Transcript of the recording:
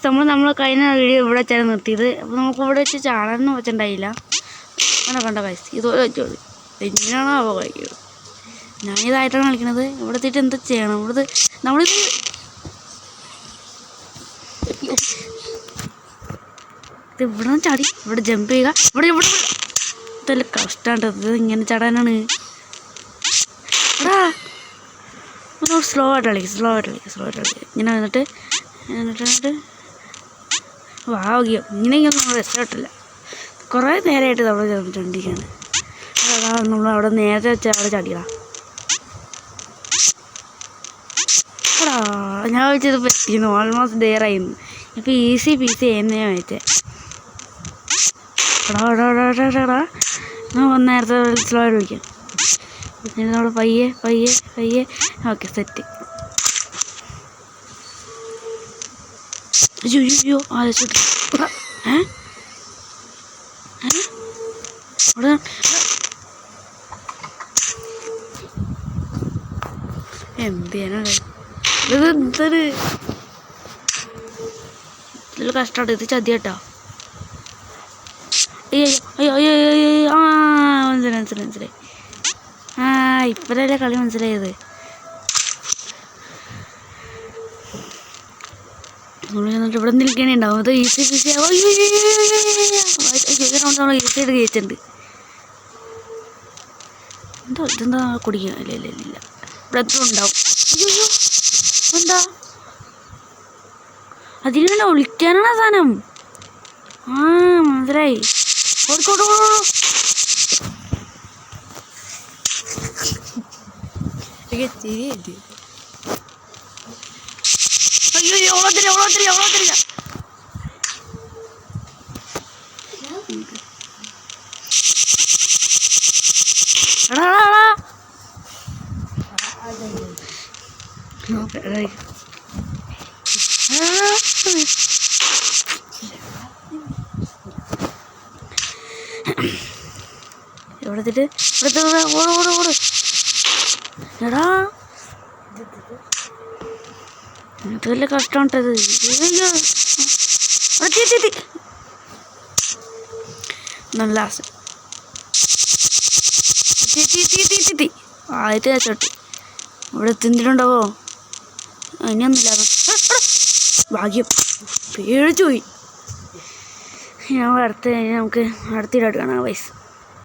Guys നമ്മൾ കഴിഞ്ഞ video ഇവിടെ വെച്ചാണ് നിർത്തിയത്. അപ്പോൾ നമുക്ക് ഇവിടെ വെച്ച് ചാടാനൊന്നും വെച്ചിട്ടുണ്ടായില്ല. അങ്ങനെ കണ്ട ഗൈസ് ഇതുപോലെ വെച്ചോളൂ. എങ്ങനെയാണോ അവ കളിക്കുന്നത്. ഞാനിതായിട്ടാണ് കളിക്കുന്നത്. ഇവിടെ എത്തിയിട്ട് എന്താ ചെയ്യണം? നമ്മളിത് ഇവിടെ ചാടി ഇവിടെ ജമ്പ് ചെയ്യുക. ഇവിടെ ഇതല്ല കഷ്ടമായിട്ടത്. ഇങ്ങനെ ചാടാനാണ്. സ്ലോ ആയിട്ട് കളിക്കുക. ഇങ്ങനെ വന്നിട്ട് വാവുകയോ ഇങ്ങനെയൊന്നും നമ്മൾ രക്ഷപ്പെട്ടില്ല. കുറേ നേരമായിട്ട് നമ്മൾ ചണ്ടിരിക്കുകയാണ്. നമ്മളവിടെ നേരത്തെ വെച്ചാൽ അവിടെ ചാടിയതാ. ഞാൻ വെച്ചത് പറ്റിയിരുന്നു. ഓൾമോസ്റ്റ് ഡെയറായിരുന്നു. ഇപ്പോൾ ഈസി പീസി ചെയ്യുന്നേ വെച്ചേ. നേരത്തെ സ്ലോ ആയിട്ട് വിളിക്കാം. പിന്നെ നമ്മൾ പയ്യെ ഓക്കെ സെറ്റ്. അയ്യോ അവിടെ എന്ത് ചെയ്യാനാണ് ഇത് ഇതിൽ കഷ്ടമാണ്. ഇത് ചതിയാട്ടോ. അയ്യോ മനസ്സിലായി. ഇപ്പോഴല്ലേ കളി മനസ്സിലായത്. എന്നിട്ട് ഇവിടെ നിൽക്കണേ ഉണ്ടാവും. അത് ഈസി പീസി നമ്മൾ ഈസിയായിട്ട് കഴിച്ചിട്ടുണ്ട്. ഇതെന്താ കുടിക്കുക? ഇല്ല ഇവിടെ എത്ര ഉണ്ടാവും. അയ്യോ എന്താ അതിന് ഒളിക്കാനാണ് സാധനം. മനസ്സിലായി. ഓടിക്കോട്ടോ. അയ്യോ ഓളത്തില്ല. എവിടെത്തിട്ട് ഓട് എടാ ഇത് വലിയ കഷ്ടമായിട്ടത്. നല്ല ആദ്യത്തെ ചോട്ട് ഇവിടെ തിന്നിട്ടുണ്ടാവോ? ഇനിയൊന്നുമില്ല. ഭാഗ്യം പേടിച്ചു പോയി. നമുക്ക് അടുത്തിടാട്ട് കാണാം വയസ്സ്.